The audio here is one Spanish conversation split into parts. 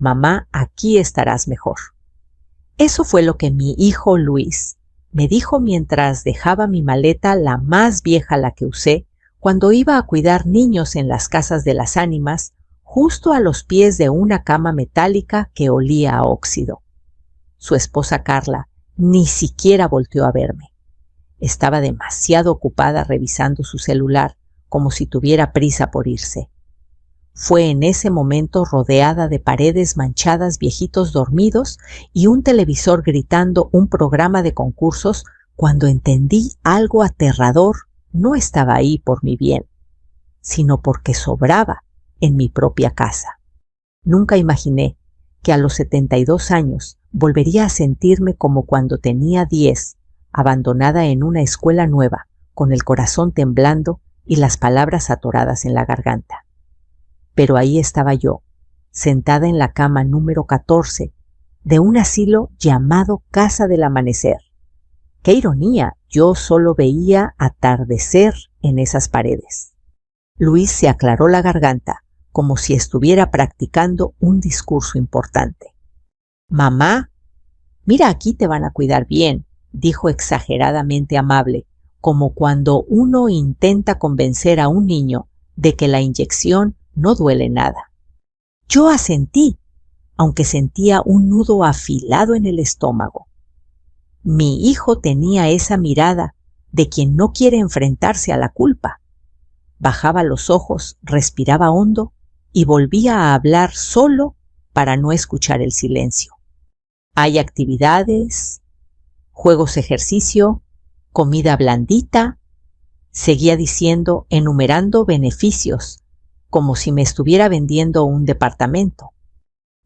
Mamá, aquí estarás mejor. Eso fue lo que mi hijo Luis me dijo mientras dejaba mi maleta, la más vieja, la que usé, cuando iba a cuidar niños en las casas de las ánimas, justo a los pies de una cama metálica que olía a óxido. Su esposa Carla ni siquiera volteó a verme. Estaba demasiado ocupada revisando su celular, como si tuviera prisa por irse. Fue en ese momento, rodeada de paredes manchadas, viejitos dormidos y un televisor gritando un programa de concursos, cuando entendí algo aterrador. No estaba ahí por mi bien, sino porque sobraba en mi propia casa. Nunca imaginé que a los 72 años volvería a sentirme como cuando tenía 10, abandonada en una escuela nueva, con el corazón temblando y las palabras atoradas en la garganta. Pero ahí estaba yo, sentada en la cama número 14 de un asilo llamado Casa del Amanecer. ¡Qué ironía! Yo solo veía atardecer en esas paredes. Luis se aclaró la garganta, como si estuviera practicando un discurso importante. «Mamá, mira, aquí te van a cuidar bien», dijo exageradamente amable, como cuando uno intenta convencer a un niño de que la inyección no duele nada. Yo asentí, aunque sentía un nudo afilado en el estómago. Mi hijo tenía esa mirada de quien no quiere enfrentarse a la culpa. Bajaba los ojos, respiraba hondo y volvía a hablar solo para no escuchar el silencio. Hay actividades, juegos, ejercicio, comida blandita. Seguía diciendo, enumerando beneficios, como si me estuviera vendiendo un departamento.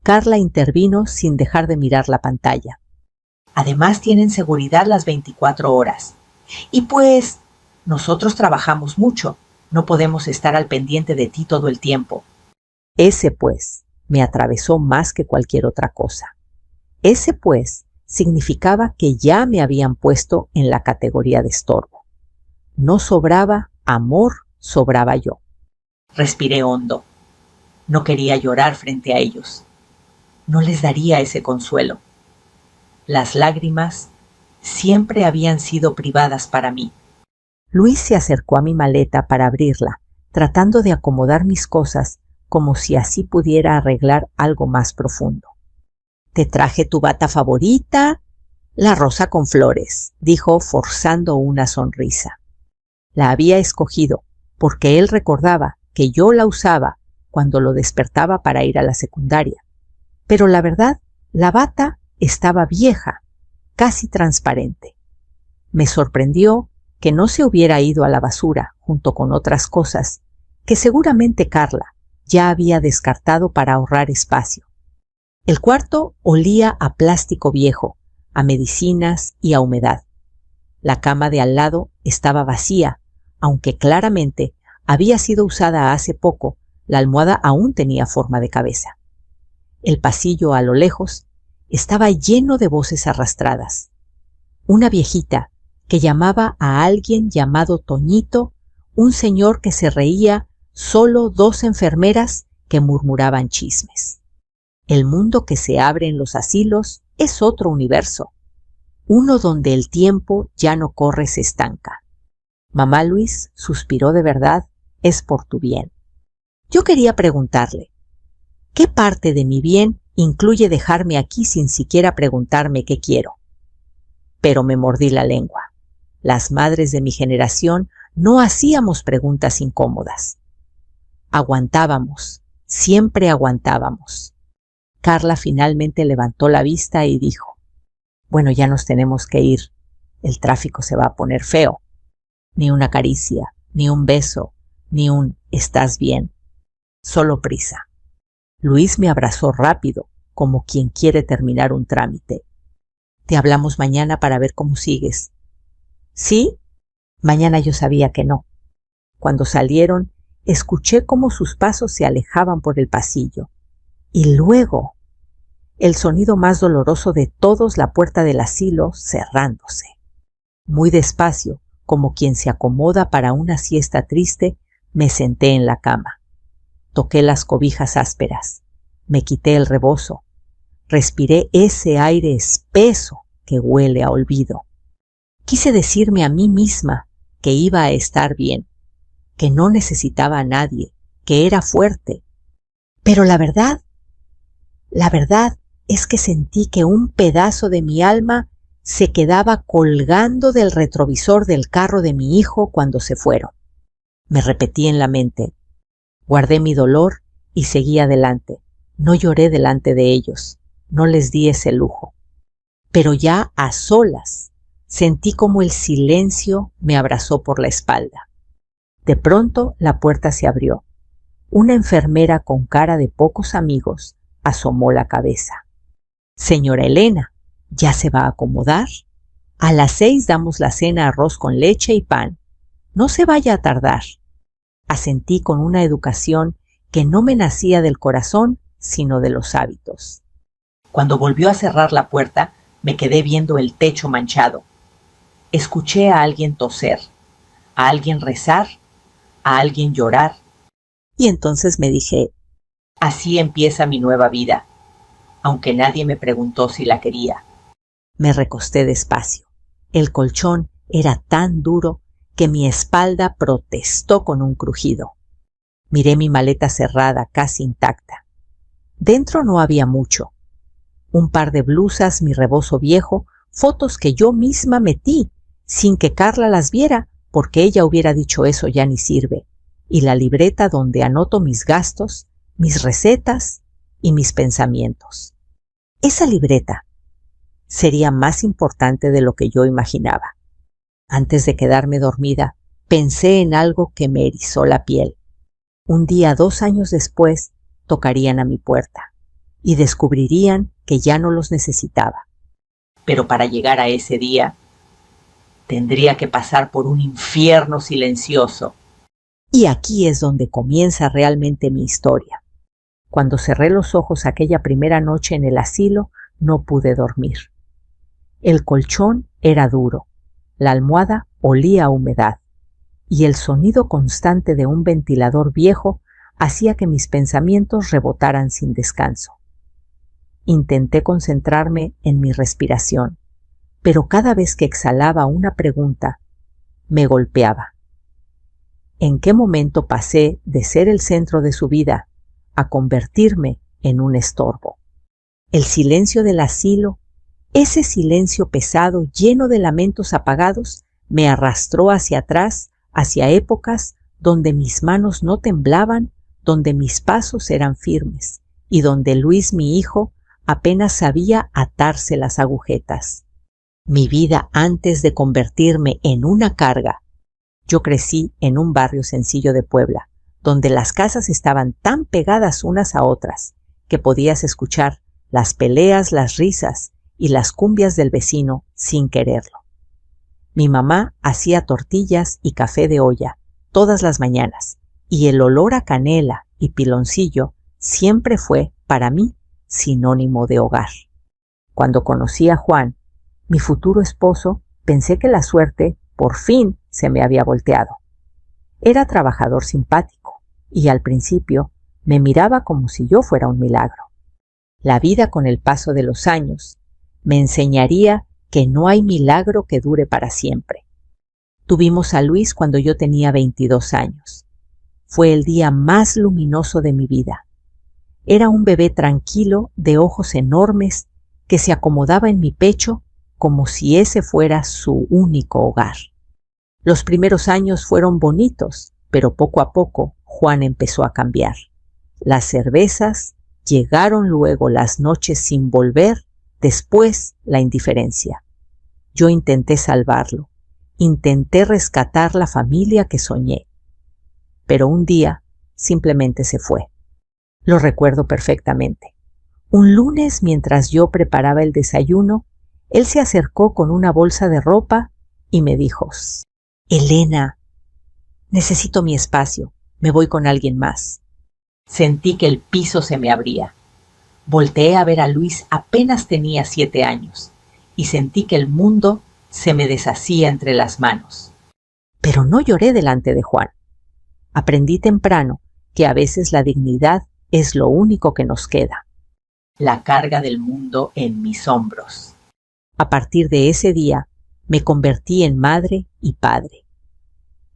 Carla intervino sin dejar de mirar la pantalla. Además tienen seguridad las 24 horas. Y pues, nosotros trabajamos mucho. No podemos estar al pendiente de ti todo el tiempo. Ese pues me atravesó más que cualquier otra cosa. Ese pues significaba que ya me habían puesto en la categoría de estorbo. No sobraba amor, sobraba yo. Respiré hondo. No quería llorar frente a ellos. No les daría ese consuelo. Las lágrimas siempre habían sido privadas para mí. Luis se acercó a mi maleta para abrirla, tratando de acomodar mis cosas como si así pudiera arreglar algo más profundo. «Te traje tu bata favorita, la rosa con flores», dijo forzando una sonrisa. La había escogido porque él recordaba que yo la usaba cuando lo despertaba para ir a la secundaria. Pero la verdad, la bata estaba vieja, casi transparente. Me sorprendió que no se hubiera ido a la basura junto con otras cosas que seguramente Carla ya había descartado para ahorrar espacio. El cuarto olía a plástico viejo, a medicinas y a humedad. La cama de al lado estaba vacía, aunque claramente había sido usada hace poco. La almohada aún tenía forma de cabeza. El pasillo a lo lejos estaba lleno de voces arrastradas. Una viejita que llamaba a alguien llamado Toñito, un señor que se reía, solo 2 enfermeras que murmuraban chismes. El mundo que se abre en los asilos es otro universo, uno donde el tiempo ya no corre, se estanca. Mamá Luis suspiró de verdad, es por tu bien. Yo quería preguntarle, ¿qué parte de mi bien incluye dejarme aquí sin siquiera preguntarme qué quiero? Pero me mordí la lengua. Las madres de mi generación no hacíamos preguntas incómodas. Aguantábamos, siempre aguantábamos. Carla finalmente levantó la vista y dijo, «Bueno, ya nos tenemos que ir. El tráfico se va a poner feo». Ni una caricia, ni un beso, ni un «¿estás bien?». Solo prisa. Luis me abrazó rápido, como quien quiere terminar un trámite. «Te hablamos mañana para ver cómo sigues». «¿Sí?» Mañana yo sabía que no. Cuando salieron, escuché cómo sus pasos se alejaban por el pasillo. Y luego, el sonido más doloroso de todos, la puerta del asilo cerrándose. Muy despacio, como quien se acomoda para una siesta triste, me senté en la cama. Toqué las cobijas ásperas. Me quité el rebozo. Respiré ese aire espeso que huele a olvido. Quise decirme a mí misma que iba a estar bien, que no necesitaba a nadie, que era fuerte. Pero la verdad es que sentí que un pedazo de mi alma se quedaba colgando del retrovisor del carro de mi hijo cuando se fueron. Me repetí en la mente. Guardé mi dolor y seguí adelante. No lloré delante de ellos. No les di ese lujo. Pero ya a solas sentí como el silencio me abrazó por la espalda. De pronto la puerta se abrió. Una enfermera con cara de pocos amigos asomó la cabeza. Señora Elena, ¿ya se va a acomodar? A las 6 damos la cena arroz con leche y pan. No se vaya a tardar. Asentí con una educación que no me nacía del corazón, sino de los hábitos. Cuando volvió a cerrar la puerta, me quedé viendo el techo manchado. Escuché a alguien toser, a alguien rezar, a alguien llorar. Y entonces me dije, así empieza mi nueva vida, aunque nadie me preguntó si la quería. Me recosté despacio. El colchón era tan duro que mi espalda protestó con un crujido. Miré mi maleta cerrada, casi intacta. Dentro no había mucho. Un par de blusas, mi rebozo viejo, fotos que yo misma metí, sin que Carla las viera, porque ella hubiera dicho eso ya ni sirve, y la libreta donde anoto mis gastos, mis recetas y mis pensamientos. Esa libreta sería más importante de lo que yo imaginaba. Antes de quedarme dormida, pensé en algo que me erizó la piel. Un día, 2 años después, tocarían a mi puerta y descubrirían que ya no los necesitaba. Pero para llegar a ese día, tendría que pasar por un infierno silencioso. Y aquí es donde comienza realmente mi historia. Cuando cerré los ojos aquella primera noche en el asilo, no pude dormir. El colchón era duro, la almohada olía a humedad, y el sonido constante de un ventilador viejo hacía que mis pensamientos rebotaran sin descanso. Intenté concentrarme en mi respiración, pero cada vez que exhalaba una pregunta, me golpeaba. ¿En qué momento pasé de ser el centro de su vida a convertirme en un estorbo? El silencio del asilo, ese silencio pesado lleno de lamentos apagados, me arrastró hacia atrás, hacia épocas donde mis manos no temblaban, donde mis pasos eran firmes y donde Luis, mi hijo, apenas sabía atarse las agujetas. Mi vida antes de convertirme en una carga. Yo crecí en un barrio sencillo de Puebla, donde las casas estaban tan pegadas unas a otras que podías escuchar las peleas, las risas y las cumbias del vecino sin quererlo. Mi mamá hacía tortillas y café de olla todas las mañanas, y el olor a canela y piloncillo siempre fue, para mí, sinónimo de hogar. Cuando conocí a Juan, mi futuro esposo, pensé que la suerte, por fin, se me había volteado. Era trabajador simpático, y al principio me miraba como si yo fuera un milagro. La vida, con el paso de los años, me enseñaría que no hay milagro que dure para siempre. Tuvimos a Luis cuando yo tenía 22 años. Fue el día más luminoso de mi vida. Era un bebé tranquilo, de ojos enormes, que se acomodaba en mi pecho como si ese fuera su único hogar. Los primeros años fueron bonitos, pero poco a poco Juan empezó a cambiar. Las cervezas, llegaron luego las noches sin volver, después la indiferencia. Yo intenté salvarlo, intenté rescatar la familia que soñé, pero un día simplemente se fue. Lo recuerdo perfectamente. Un lunes, mientras yo preparaba el desayuno, él se acercó con una bolsa de ropa y me dijo: «Elena, necesito mi espacio, me voy con alguien más». Sentí que el piso se me abría. Volteé a ver a Luis, apenas tenía 7 años, y sentí que el mundo se me deshacía entre las manos. Pero no lloré delante de Juan. Aprendí temprano que a veces la dignidad es lo único que nos queda. La carga del mundo en mis hombros. A partir de ese día, me convertí en madre y padre.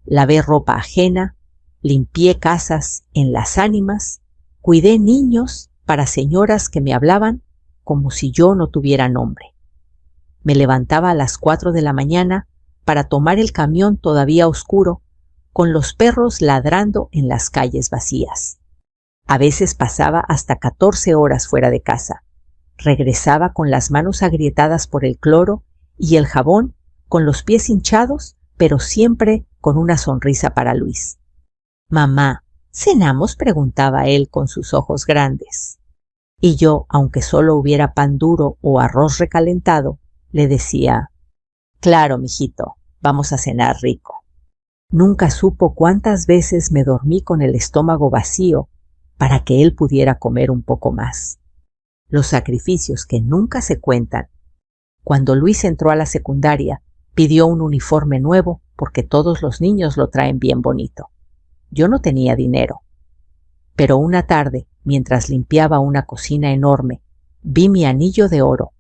Lavé ropa ajena, limpié casas en las ánimas, cuidé niños para señoras que me hablaban como si yo no tuviera nombre. Me levantaba a las 4 de la mañana para tomar el camión todavía oscuro, con los perros ladrando en las calles vacías. A veces pasaba hasta 14 horas fuera de casa. Regresaba con las manos agrietadas por el cloro y el jabón, con los pies hinchados, pero siempre con una sonrisa para Luis. «Mamá, ¿cenamos?», preguntaba él con sus ojos grandes. Y yo, aunque solo hubiera pan duro o arroz recalentado, le decía: «Claro, mijito, vamos a cenar rico». Nunca supo cuántas veces me dormí con el estómago vacío para que él pudiera comer un poco más. Los sacrificios que nunca se cuentan. Cuando Luis entró a la secundaria, pidió un uniforme nuevo porque todos los niños lo traen bien bonito. Yo no tenía dinero. Pero una tarde, mientras limpiaba una cocina enorme, vi mi anillo de oro,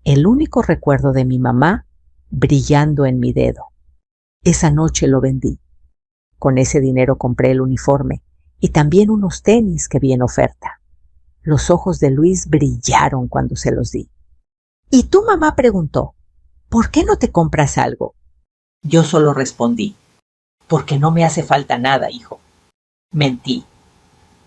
el único recuerdo de mi mamá, brillando en mi dedo. Esa noche lo vendí. Con ese dinero compré el uniforme y también unos tenis que vi en oferta. Los ojos de Luis brillaron cuando se los di. «¿Y tu mamá?», preguntó. «¿Por qué no te compras algo?». Yo solo respondí: «Porque no me hace falta nada, hijo». Mentí.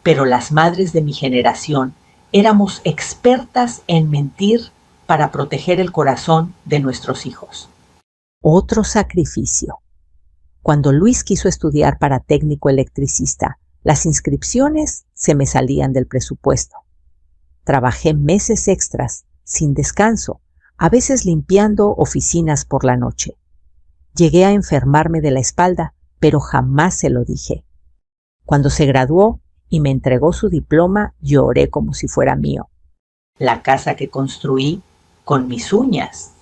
Pero las madres de mi generación éramos expertas en mentir para proteger el corazón de nuestros hijos. Otro sacrificio. Cuando Luis quiso estudiar para técnico electricista, las inscripciones se me salían del presupuesto. Trabajé meses extras, sin descanso, a veces limpiando oficinas por la noche. Llegué a enfermarme de la espalda, pero jamás se lo dije. Cuando se graduó y me entregó su diploma, lloré como si fuera mío. La casa que construí con mis uñas.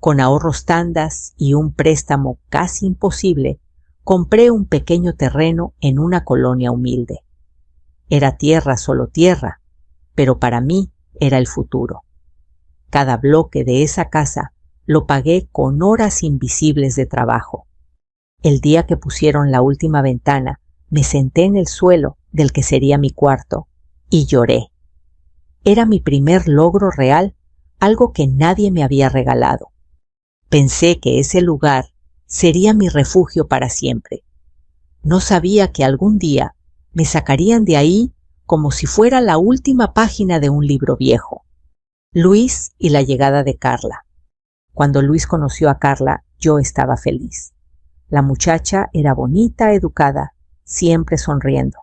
Con ahorros tandas y un préstamo casi imposible, compré un pequeño terreno en una colonia humilde. Era tierra, solo tierra, pero para mí era el futuro. Cada bloque de esa casa lo pagué con horas invisibles de trabajo. El día que pusieron la última ventana, me senté en el suelo del que sería mi cuarto y lloré. Era mi primer logro real, algo que nadie me había regalado. Pensé que ese lugar sería mi refugio para siempre. No sabía que algún día me sacarían de ahí como si fuera la última página de un libro viejo. Luis y la llegada de Carla. Cuando Luis conoció a Carla, yo estaba feliz. La muchacha era bonita, educada, siempre sonriendo.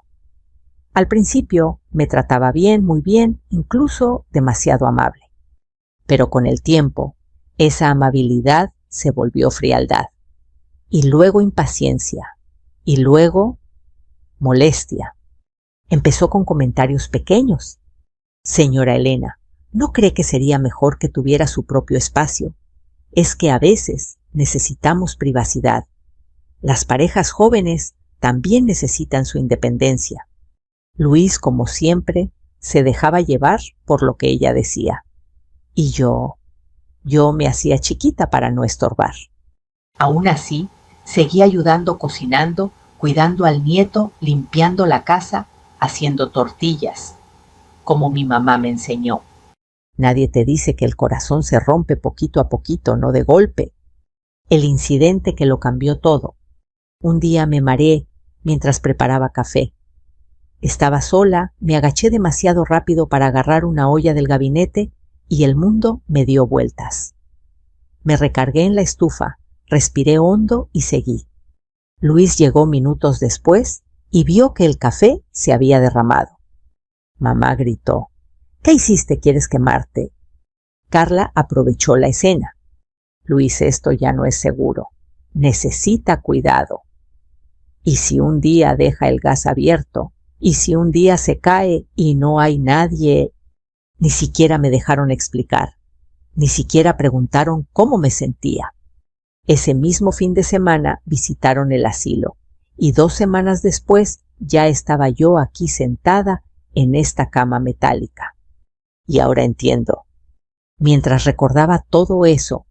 Al principio me trataba bien, muy bien, incluso demasiado amable. Pero con el tiempo, esa amabilidad se volvió frialdad. Y luego impaciencia. Y luego molestia. Empezó con comentarios pequeños. «Señora Elena, ¿no cree que sería mejor que tuviera su propio espacio? Es que a veces necesitamos privacidad. Las parejas jóvenes también necesitan su independencia». Luis, como siempre, se dejaba llevar por lo que ella decía. Y yo me hacía chiquita para no estorbar. Aún así, seguía ayudando cocinando, cuidando al nieto, limpiando la casa, haciendo tortillas, como mi mamá me enseñó. Nadie te dice que el corazón se rompe poquito a poquito, no de golpe. El incidente que lo cambió todo. Un día me mareé mientras preparaba café. Estaba sola, me agaché demasiado rápido para agarrar una olla del gabinete y el mundo me dio vueltas. Me recargué en la estufa, respiré hondo y seguí. Luis llegó minutos después y vio que el café se había derramado. Mamá gritó: «¿Qué hiciste? ¿Quieres quemarte?». Carla aprovechó la escena. «Luis, esto ya no es seguro. Necesita cuidado. Y si un día deja el gas abierto, y si un día se cae y no hay nadie». Ni siquiera me dejaron explicar. Ni siquiera preguntaron cómo me sentía. Ese mismo fin de semana visitaron el asilo y 2 semanas después ya estaba yo aquí sentada en esta cama metálica. Y ahora entiendo. Mientras recordaba todo eso,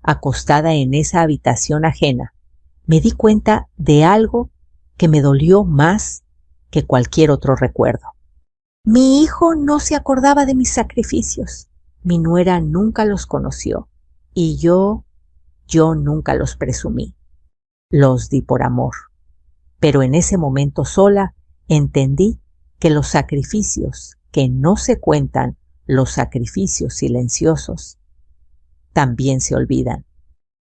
acostada en esa habitación ajena, me di cuenta de algo que me dolió más que cualquier otro recuerdo. Mi hijo no se acordaba de mis sacrificios. Mi nuera nunca los conoció y yo nunca los presumí. Los di por amor. Pero en ese momento sola entendí que los sacrificios que no se cuentan, los sacrificios silenciosos, también se olvidan.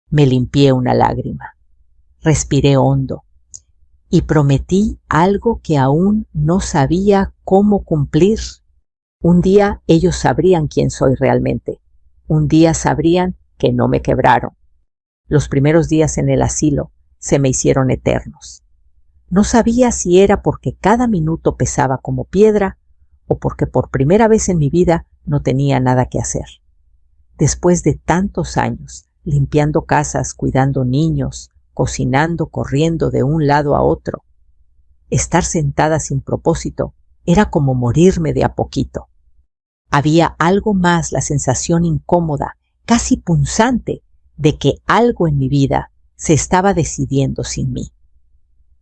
Me limpié una lágrima, respiré hondo y prometí algo que aún no sabía cómo cumplir. Un día ellos sabrían quién soy realmente. Un día sabrían que no me quebraron. Los primeros días en el asilo se me hicieron eternos. No sabía si era porque cada minuto pesaba como piedra o porque por primera vez en mi vida no tenía nada que hacer. Después de tantos años, limpiando casas, cuidando niños, cocinando, corriendo de un lado a otro, estar sentada sin propósito era como morirme de a poquito. Había algo más, la sensación incómoda, casi punzante, de que algo en mi vida se estaba decidiendo sin mí.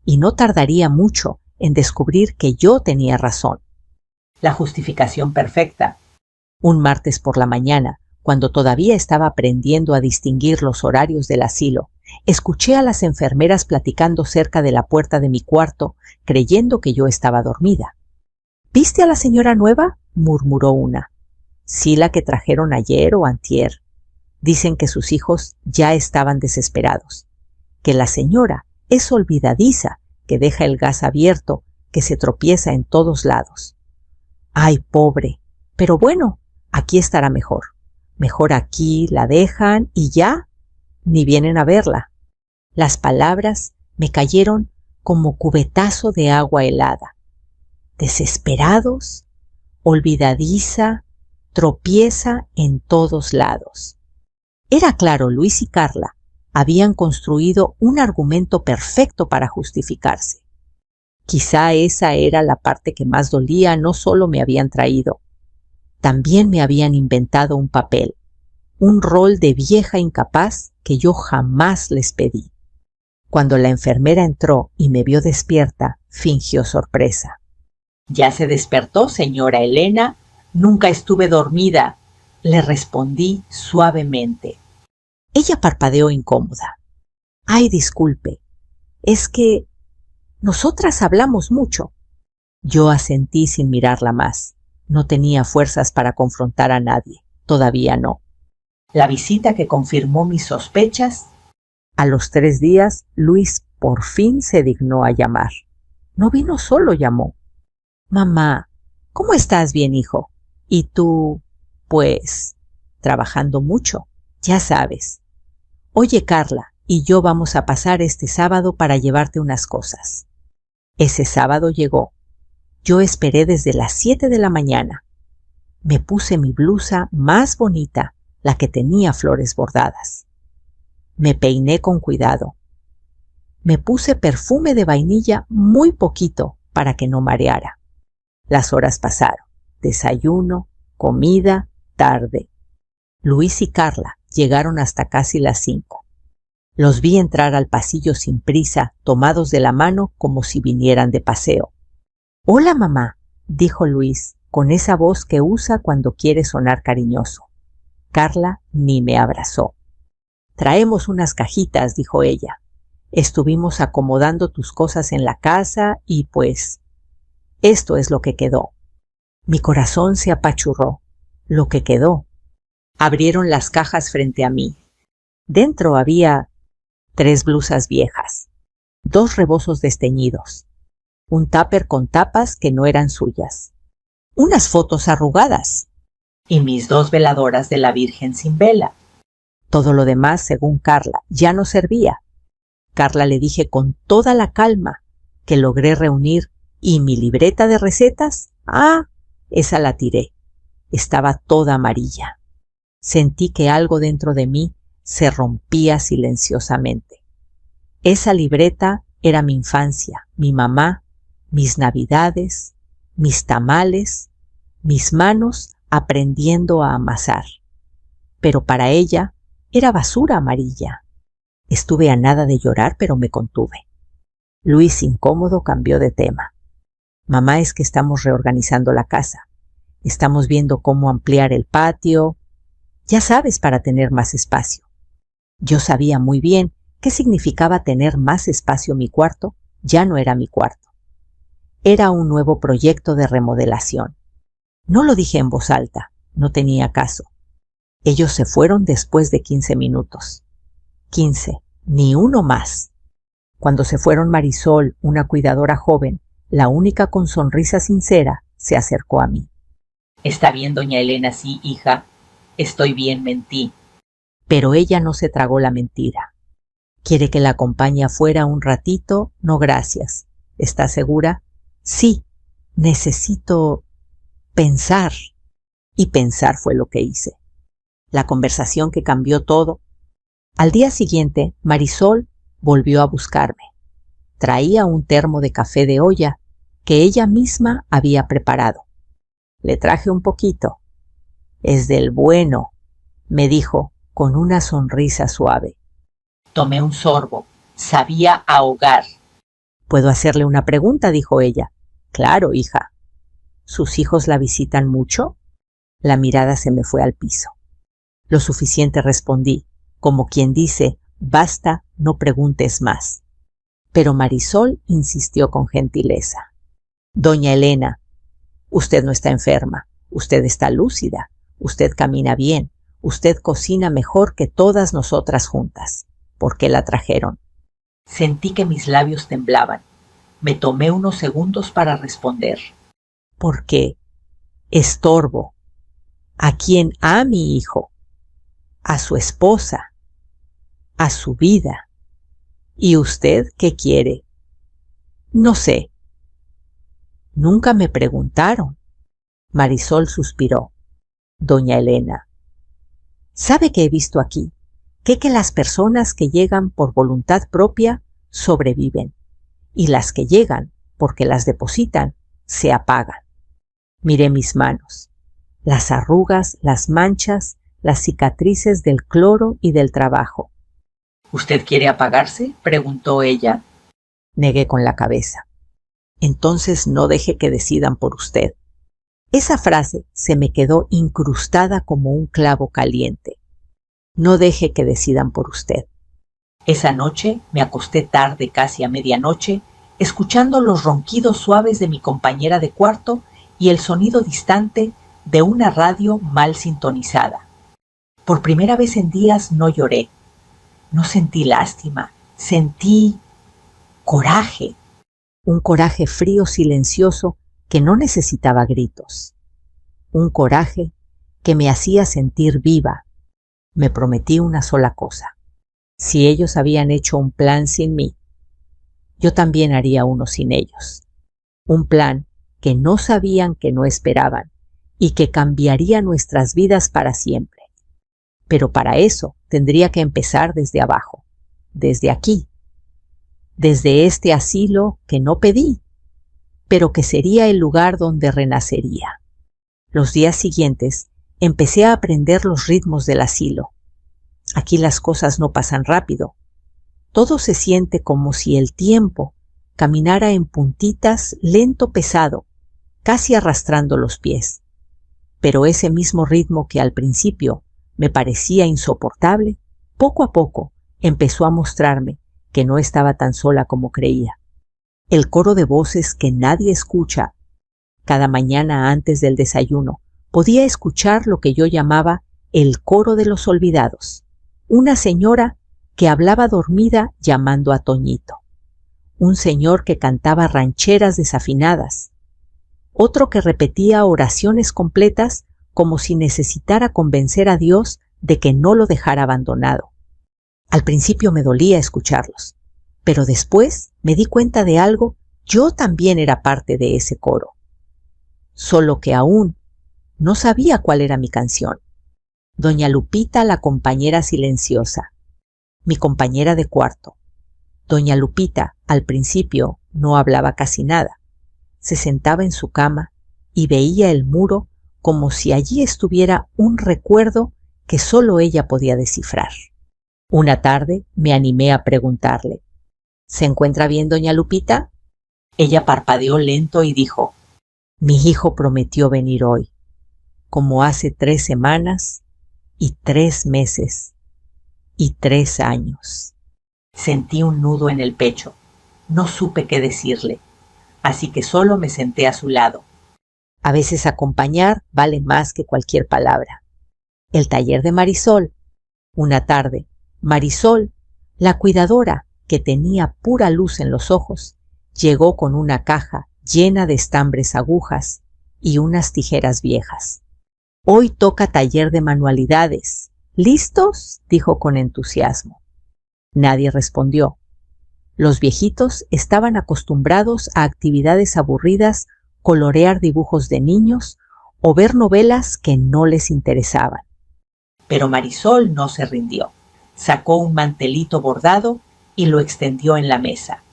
Y no tardaría mucho en descubrir que yo tenía razón. La justificación perfecta. Un martes por la mañana, cuando todavía estaba aprendiendo a distinguir los horarios del asilo, escuché a las enfermeras platicando cerca de la puerta de mi cuarto, creyendo que yo estaba dormida. ¿Viste a la señora nueva?, murmuró una. Sí, la que trajeron ayer o antier. Dicen que sus hijos ya estaban desesperados. Que la señora es olvidadiza, que deja el gas abierto, que se tropieza en todos lados. ¡Ay, pobre! Pero bueno, aquí estará mejor. Mejor aquí la dejan y ya, ni vienen a verla. Las palabras me cayeron como cubetazo de agua helada. Desesperados, olvidadiza, tropieza en todos lados. Era claro, Luis y Carla habían construido un argumento perfecto para justificarse. Quizá esa era la parte que más dolía. No solo me habían traído, también me habían inventado un papel, un rol de vieja incapaz que yo jamás les pedí. Cuando la enfermera entró y me vio despierta, fingió sorpresa. «¿Ya se despertó, señora Elena? Nunca estuve dormida», le respondí suavemente. Ella parpadeó incómoda. «Ay, disculpe, es que nosotras hablamos mucho». Yo asentí sin mirarla más. No tenía fuerzas para confrontar a nadie. Todavía no. La visita que confirmó mis sospechas. A los 3 días, Luis por fin se dignó a llamar. No vino solo, llamó. «Mamá, ¿cómo estás? Bien, hijo. ¿Y tú?» «Pues, trabajando mucho, ya sabes. Oye, Carla y yo vamos a pasar este sábado para llevarte unas cosas». Ese sábado llegó. Yo esperé desde las 7 de la mañana. Me puse mi blusa más bonita, la que tenía flores bordadas. Me peiné con cuidado. Me puse perfume de vainilla muy poquito para que no mareara. Las horas pasaron. Desayuno, comida, tarde. Luis y Carla llegaron hasta casi las 5. Los vi entrar al pasillo sin prisa, tomados de la mano como si vinieran de paseo. «Hola, mamá», dijo Luis, con esa voz que usa cuando quiere sonar cariñoso. Carla ni me abrazó. «Traemos unas cajitas», dijo ella. «Estuvimos acomodando tus cosas en la casa y pues, esto es lo que quedó». Mi corazón se apachurró. Lo que quedó. Abrieron las cajas frente a mí. Dentro había 3 blusas viejas, 2 rebozos desteñidos, un tupper con tapas que no eran suyas, unas fotos arrugadas y mis 2 veladoras de la Virgen sin vela. Todo lo demás, según Carla, ya no servía. Carla le dije con toda la calma que logré reunir. ¿Y mi libreta de recetas? Ah, esa la tiré. Estaba toda amarilla. Sentí que algo dentro de mí se rompía silenciosamente. Esa libreta era mi infancia, mi mamá, mis navidades, mis tamales, mis manos aprendiendo a amasar. Pero para ella era basura amarilla. Estuve a nada de llorar, pero me contuve. Luis, incómodo, cambió de tema. Mamá, es que estamos reorganizando la casa. Estamos viendo cómo ampliar el patio. Ya sabes, para tener más espacio. Yo sabía muy bien qué significaba tener más espacio. Mi cuarto ya no era mi cuarto. Era un nuevo proyecto de remodelación. No lo dije en voz alta, no tenía caso. Ellos se fueron después de 15 minutos. 15, ni uno más. Cuando se fueron, Marisol, una cuidadora joven, la única con sonrisa sincera, se acercó a mí. Está bien, doña Elena, sí, hija. Estoy bien, mentí. Pero ella no se tragó la mentira. ¿Quiere que la acompañe afuera un ratito? No, gracias. ¿Está segura? Sí, necesito pensar. Y pensar fue lo que hice. La conversación que cambió todo. Al día siguiente, Marisol volvió a buscarme. Traía un termo de café de olla que ella misma había preparado. Le traje un poquito. Es del bueno, me dijo con una sonrisa suave. Tomé un sorbo. Sabía ahogar. ¿Puedo hacerle una pregunta?, dijo ella. Claro, hija. ¿Sus hijos la visitan mucho? La mirada se me fue al piso. Lo suficiente, respondí, como quien dice, basta, no preguntes más. Pero Marisol insistió con gentileza. Doña Elena, usted no está enferma, usted está lúcida, usted camina bien, usted cocina mejor que todas nosotras juntas. ¿Por qué la trajeron? Sentí que mis labios temblaban. Me tomé unos segundos para responder. Porque estorbo. ¿A quién? A mi hijo, a su esposa, a su vida. ¿Y usted qué quiere? No sé. Nunca me preguntaron. Marisol suspiró. Doña Elena, ¿sabe qué he visto aquí? Que las personas que llegan por voluntad propia sobreviven, y las que llegan porque las depositan se apagan. Miré mis manos, las arrugas, las manchas, las cicatrices del cloro y del trabajo. ¿Usted quiere apagarse?, preguntó ella. Negué con la cabeza. Entonces no deje que decidan por usted. Esa frase se me quedó incrustada como un clavo caliente. No deje que decidan por usted. Esa noche me acosté tarde, casi a medianoche, escuchando los ronquidos suaves de mi compañera de cuarto y el sonido distante de una radio mal sintonizada. Por primera vez en días no lloré. No sentí lástima, sentí coraje. Un coraje frío, silencioso, que no necesitaba gritos. Un coraje que me hacía sentir viva. Me prometí una sola cosa. Si ellos habían hecho un plan sin mí, yo también haría uno sin ellos. Un plan que no sabían, que no esperaban, y que cambiaría nuestras vidas para siempre. Pero para eso tendría que empezar desde abajo, desde aquí, desde este asilo que no pedí, pero que sería el lugar donde renacería. Los días siguientes empecé a aprender los ritmos del asilo. Aquí las cosas no pasan rápido. Todo se siente como si el tiempo caminara en puntitas, lento, pesado, casi arrastrando los pies. Pero ese mismo ritmo que al principio me parecía insoportable, poco a poco empezó a mostrarme que no estaba tan sola como creía. El coro de voces que nadie escucha. Cada mañana antes del desayuno podía escuchar lo que yo llamaba el coro de los olvidados. Una señora que hablaba dormida llamando a Toñito. Un señor que cantaba rancheras desafinadas. Otro que repetía oraciones completas como si necesitara convencer a Dios de que no lo dejara abandonado. Al principio me dolía escucharlos, pero después me di cuenta de algo. Yo también era parte de ese coro. Solo que aún no sabía cuál era mi canción. Doña Lupita, la compañera silenciosa. Mi compañera de cuarto. Doña Lupita, al principio, no hablaba casi nada. se sentaba en su cama y veía el muro como si allí estuviera un recuerdo que solo ella podía descifrar. Una tarde me animé a preguntarle: ¿se encuentra bien, doña Lupita? Ella parpadeó lento y dijo: Mi hijo prometió venir hoy, como hace 3 semanas y 3 meses y 3 años. Sentí un nudo en el pecho. No supe qué decirle, así que solo me senté a su lado. A veces acompañar vale más que cualquier palabra. El taller de Marisol. Una tarde, Marisol, la cuidadora, que tenía pura luz en los ojos, llegó con una caja llena de estambres, agujas y unas tijeras viejas. Hoy toca taller de manualidades. ¿Listos?, dijo con entusiasmo. Nadie respondió. Los viejitos estaban acostumbrados a actividades aburridas, colorear dibujos de niños o ver novelas que no les interesaban. Pero Marisol no se rindió. Sacó un mantelito bordado y lo extendió en la mesa.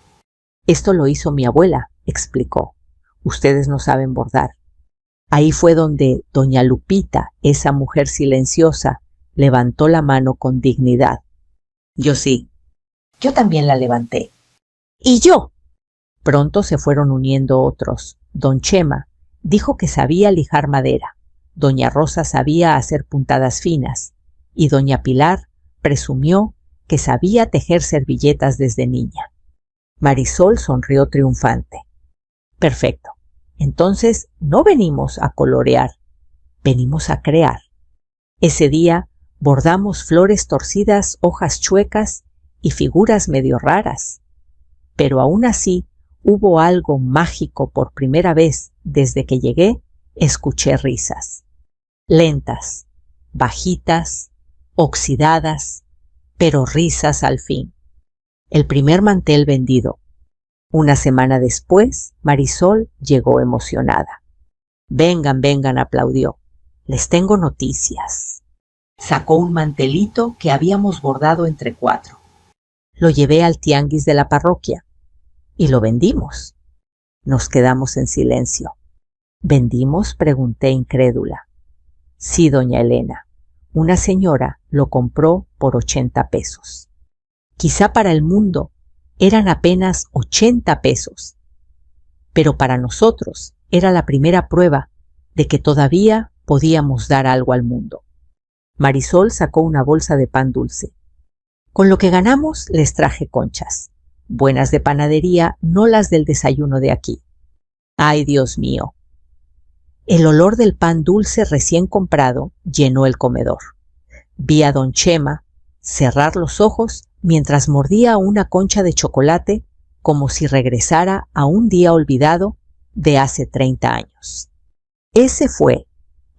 Esto lo hizo mi abuela, explicó. Ustedes no saben bordar. Ahí fue donde doña Lupita, esa mujer silenciosa, levantó la mano con dignidad. Yo sí. Yo también la levanté. ¿Y yo? Pronto se fueron uniendo otros. Don Chema dijo que sabía lijar madera. Doña Rosa sabía hacer puntadas finas. Y doña Pilar presumió que sabía tejer servilletas desde niña. Marisol sonrió triunfante. Perfecto. Entonces no venimos a colorear, venimos a crear. Ese día bordamos flores torcidas, hojas chuecas y figuras medio raras. Pero aún así hubo algo mágico. Por primera vez desde que llegué, escuché risas. Lentas, bajitas, oxidadas, pero risas al fin. El primer mantel vendido. Una semana después, Marisol llegó emocionada. Vengan, vengan, aplaudió. Les tengo noticias. Sacó un mantelito que habíamos bordado entre 4. Lo llevé al tianguis de la parroquia y lo vendimos. Nos quedamos en silencio. ¿Vendimos?, pregunté incrédula. Sí, doña Elena. Una señora lo compró por 80 pesos. Quizá para el mundo eran apenas 80 pesos, pero para nosotros era la primera prueba de que todavía podíamos dar algo al mundo. Marisol sacó una bolsa de pan dulce. Con lo que ganamos les traje conchas, buenas de panadería, no las del desayuno de aquí. ¡Ay, Dios mío! El olor del pan dulce recién comprado llenó el comedor. Vi a don Chema cerrar los ojos mientras mordía una concha de chocolate como si regresara a un día olvidado de hace 30 años. Ese fue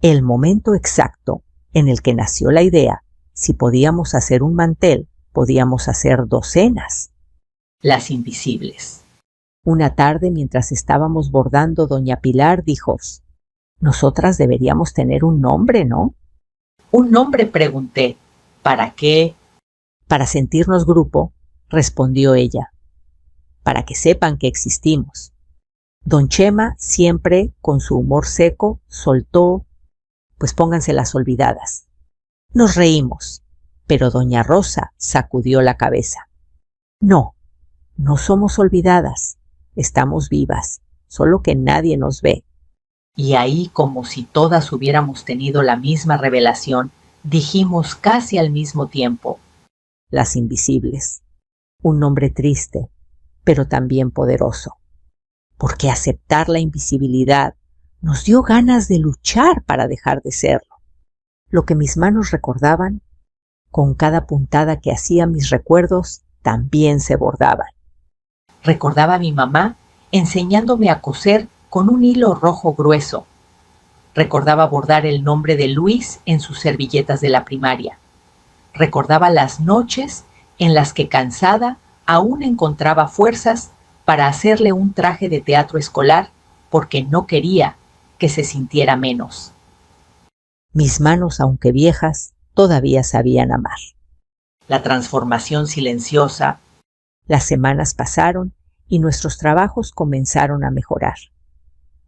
el momento exacto en el que nació la idea. Si podíamos hacer un mantel, podíamos hacer docenas. Las invisibles. Una tarde, mientras estábamos bordando, doña Pilar dijo: nosotras deberíamos tener un nombre, ¿no? ¿Un nombre?, pregunté. ¿Para qué? Para sentirnos grupo, respondió ella. Para que sepan que existimos. Don Chema, siempre con su humor seco, soltó: pues pónganse las olvidadas. Nos reímos, pero doña Rosa sacudió la cabeza. No, no somos olvidadas, estamos vivas, solo que nadie nos ve. Y ahí, como si todas hubiéramos tenido la misma revelación, dijimos casi al mismo tiempo: las invisibles. Un nombre triste, pero también poderoso. Porque aceptar la invisibilidad nos dio ganas de luchar para dejar de serlo. Lo que mis manos recordaban, con cada puntada que hacía mis recuerdos, también se bordaban. Recordaba a mi mamá enseñándome a coser con un hilo rojo grueso. Recordaba bordar el nombre de Luis en sus servilletas de la primaria. Recordaba las noches en las que, cansada, aún encontraba fuerzas para hacerle un traje de teatro escolar porque no quería que se sintiera menos. Mis manos, aunque viejas, todavía sabían amar. La transformación silenciosa. Las semanas pasaron y nuestros trabajos comenzaron a mejorar.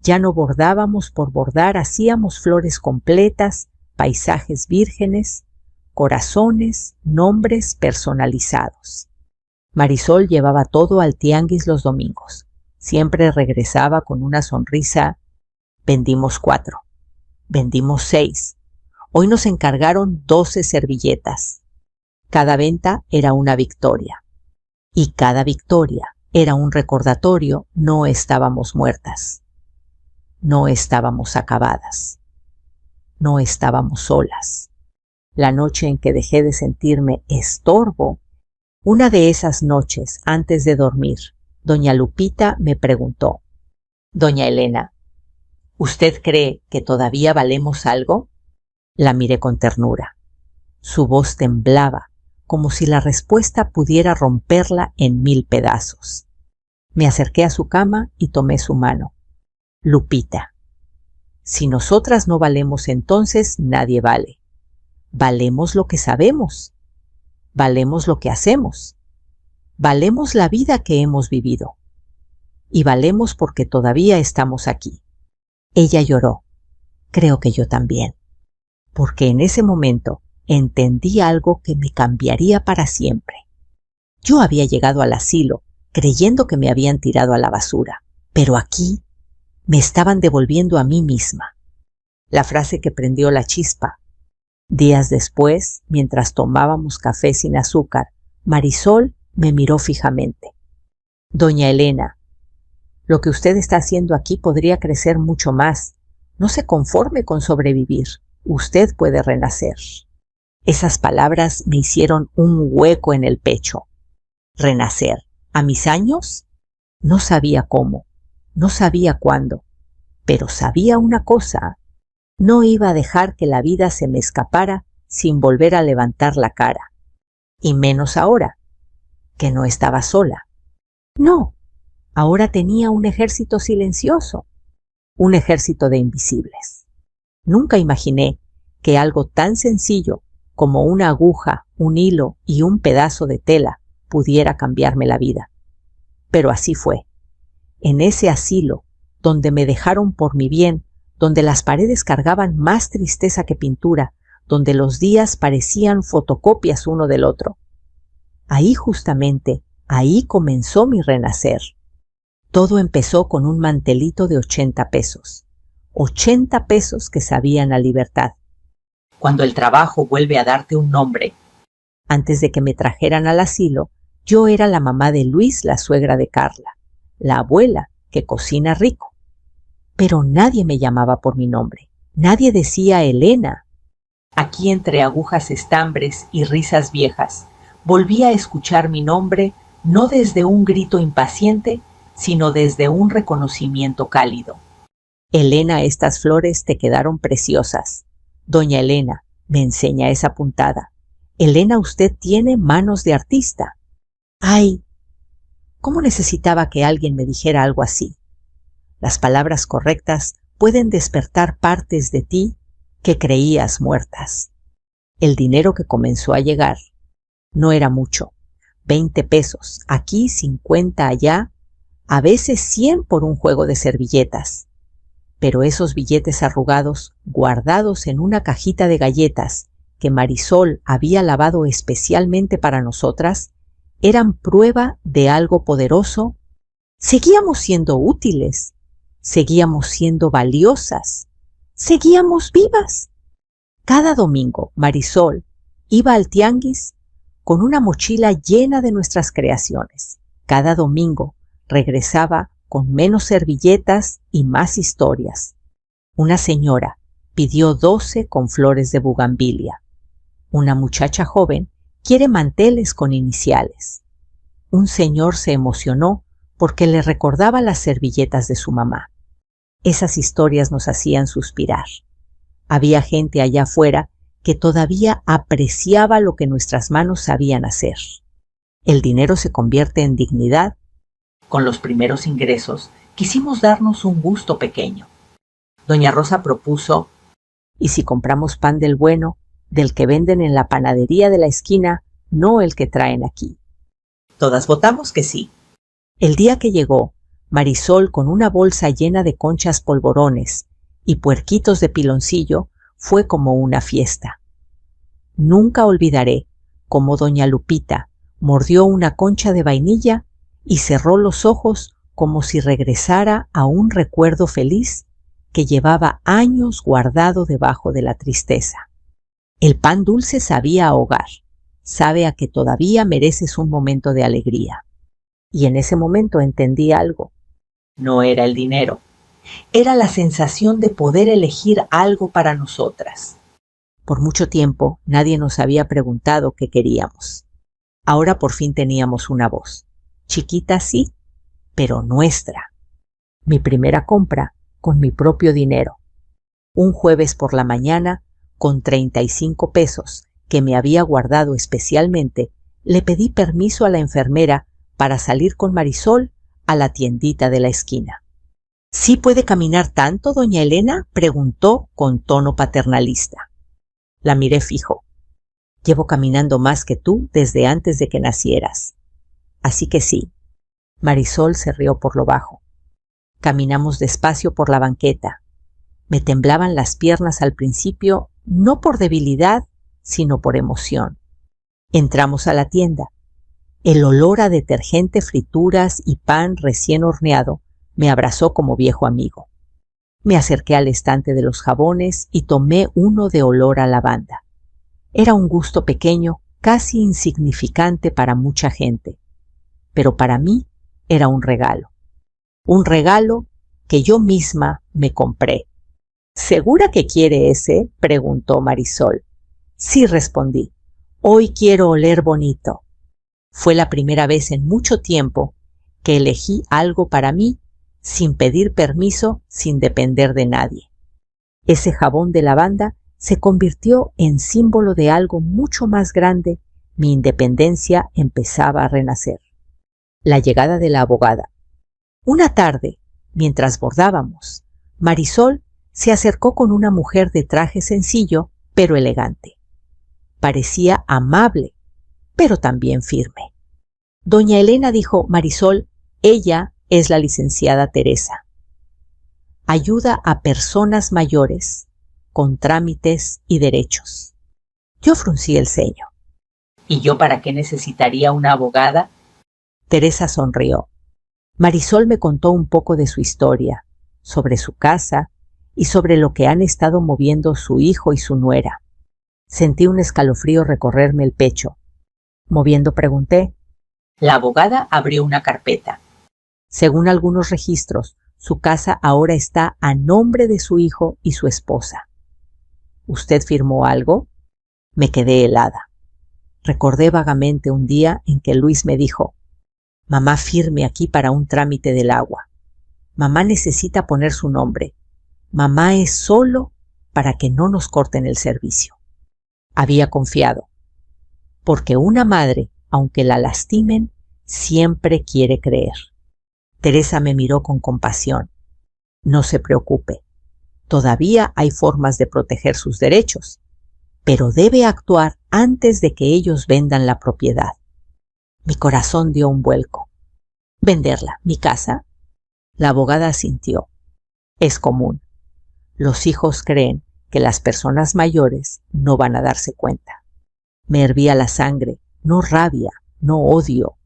Ya no bordábamos por bordar, hacíamos flores completas, paisajes vírgenes, corazones, nombres personalizados. Marisol llevaba todo al tianguis los domingos. Siempre regresaba con una sonrisa. Vendimos 4, vendimos 6. Hoy nos encargaron 12 servilletas. Cada venta era una victoria. Y cada victoria era un recordatorio. No estábamos muertas. No estábamos acabadas. No estábamos solas. La noche en que dejé de sentirme estorbo, una de esas noches antes de dormir, doña Lupita me preguntó: «Doña Elena, ¿usted cree que todavía valemos algo?». La miré con ternura. Su voz temblaba, como si la respuesta pudiera romperla en 1000 pedazos. Me acerqué a su cama y tomé su mano. «Lupita, si nosotras no valemos, entonces nadie vale. Valemos lo que sabemos. Valemos lo que hacemos. Valemos la vida que hemos vivido. Y valemos porque todavía estamos aquí». Ella lloró. Creo que yo también. Porque en ese momento entendí algo que me cambiaría para siempre. Yo había llegado al asilo creyendo que me habían tirado a la basura, pero aquí me estaban devolviendo a mí misma. La frase que prendió la chispa. Días después, mientras tomábamos café sin azúcar, Marisol me miró fijamente. «Doña Elena, lo que usted está haciendo aquí podría crecer mucho más. No se conforme con sobrevivir. Usted puede renacer». Esas palabras me hicieron un hueco en el pecho. ¿Renacer? ¿A mis años? No sabía cómo, no sabía cuándo, pero sabía una cosa: no iba a dejar que la vida se me escapara sin volver a levantar la cara. Y menos ahora, que no estaba sola. No, ahora tenía un ejército silencioso, un ejército de invisibles. Nunca imaginé que algo tan sencillo como una aguja, un hilo y un pedazo de tela pudiera cambiarme la vida. Pero así fue. En ese asilo, donde me dejaron por mi bien, donde las paredes cargaban más tristeza que pintura, donde los días parecían fotocopias uno del otro. Ahí justamente, ahí comenzó mi renacer. Todo empezó con un mantelito de 80 pesos. 80 pesos que sabían a libertad. Cuando el trabajo vuelve a darte un nombre. Antes de que me trajeran al asilo, yo era la mamá de Luis, la suegra de Carla, la abuela que cocina rico. Pero nadie me llamaba por mi nombre. Nadie decía Elena. Aquí, entre agujas estambres y risas viejas, volví a escuchar mi nombre, no desde un grito impaciente, sino desde un reconocimiento cálido. «Elena, estas flores te quedaron preciosas. Doña Elena», me enseña esa puntada. «Elena, usted tiene manos de artista». ¡Ay! ¿Cómo necesitaba que alguien me dijera algo así? Las palabras correctas pueden despertar partes de ti que creías muertas. El dinero que comenzó a llegar no era mucho. 20 pesos, aquí 50 allá, a veces 100 por un juego de servilletas. Pero esos billetes arrugados, guardados en una cajita de galletas que Marisol había lavado especialmente para nosotras, eran prueba de algo poderoso. Seguíamos siendo útiles, seguíamos siendo valiosas, seguíamos vivas. Cada domingo Marisol iba al tianguis con una mochila llena de nuestras creaciones. Cada domingo regresaba con menos servilletas y más historias. Una señora pidió 12 con flores de bugambilia. Una muchacha joven quiere manteles con iniciales. Un señor se emocionó porque le recordaba las servilletas de su mamá. Esas historias nos hacían suspirar. Había gente allá afuera que todavía apreciaba lo que nuestras manos sabían hacer. El dinero se convierte en dignidad. Con los primeros ingresos, quisimos darnos un gusto pequeño. Doña Rosa propuso: ¿y si compramos pan del bueno, del que venden en la panadería de la esquina, no el que traen aquí? Todas votamos que sí. El día que llegó, Marisol, con una bolsa llena de conchas polvorones y puerquitos de piloncillo, fue como una fiesta. Nunca olvidaré cómo doña Lupita mordió una concha de vainilla y cerró los ojos como si regresara a un recuerdo feliz que llevaba años guardado debajo de la tristeza. El pan dulce sabía a hogar, sabe a que todavía mereces un momento de alegría. Y en ese momento entendí algo. No era el dinero, era la sensación de poder elegir algo para nosotras. Por mucho tiempo nadie nos había preguntado qué queríamos. Ahora por fin teníamos una voz. Chiquita sí, pero nuestra. Mi primera compra con mi propio dinero. Un jueves por la mañana, con 35 pesos que me había guardado especialmente, le pedí permiso a la enfermera para salir con Marisol a la tiendita de la esquina. ¿Sí puede caminar tanto, doña Elena?, preguntó con tono paternalista. La miré fijo. Llevo caminando más que tú desde antes de que nacieras. Así que sí. Marisol se rió por lo bajo. Caminamos despacio por la banqueta. Me temblaban las piernas al principio, no por debilidad, sino por emoción. Entramos a la tienda. El olor a detergente, frituras y pan recién horneado me abrazó como viejo amigo. Me acerqué al estante de los jabones y tomé uno de olor a lavanda. Era un gusto pequeño, casi insignificante para mucha gente, pero para mí era un regalo. Un regalo que yo misma me compré. ¿Segura que quiere ese?, preguntó Marisol. Sí, respondí. Hoy quiero oler bonito. Fue la primera vez en mucho tiempo que elegí algo para mí sin pedir permiso, sin depender de nadie. Ese jabón de lavanda se convirtió en símbolo de algo mucho más grande. Mi independencia empezaba a renacer. La llegada de la abogada. Una tarde, mientras bordábamos, Marisol se acercó con una mujer de traje sencillo pero elegante. Parecía amable, pero también firme. Doña Elena, dijo Marisol, ella es la licenciada Teresa. Ayuda a personas mayores con trámites y derechos. Yo fruncí el ceño. ¿Y yo para qué necesitaría una abogada? Teresa sonrió. Marisol me contó un poco de su historia, sobre su casa y sobre lo que han estado moviendo su hijo y su nuera. Sentí un escalofrío recorrerme el pecho. Moviendo pregunté. La abogada abrió una carpeta. Según algunos registros, su casa ahora está a nombre de su hijo y su esposa. ¿Usted firmó algo? Me quedé helada. Recordé vagamente un día en que Luis me dijo: mamá, firme aquí para un trámite del agua. Mamá necesita poner su nombre. Mamá es solo para que no nos corten el servicio. Había confiado. Porque una madre, aunque la lastimen, siempre quiere creer. Teresa me miró con compasión. No se preocupe. Todavía hay formas de proteger sus derechos, pero debe actuar antes de que ellos vendan la propiedad. Mi corazón dio un vuelco. ¿Venderla, mi casa? La abogada asintió. Es común. Los hijos creen que las personas mayores no van a darse cuenta. Me hervía la sangre, no rabia, no odio.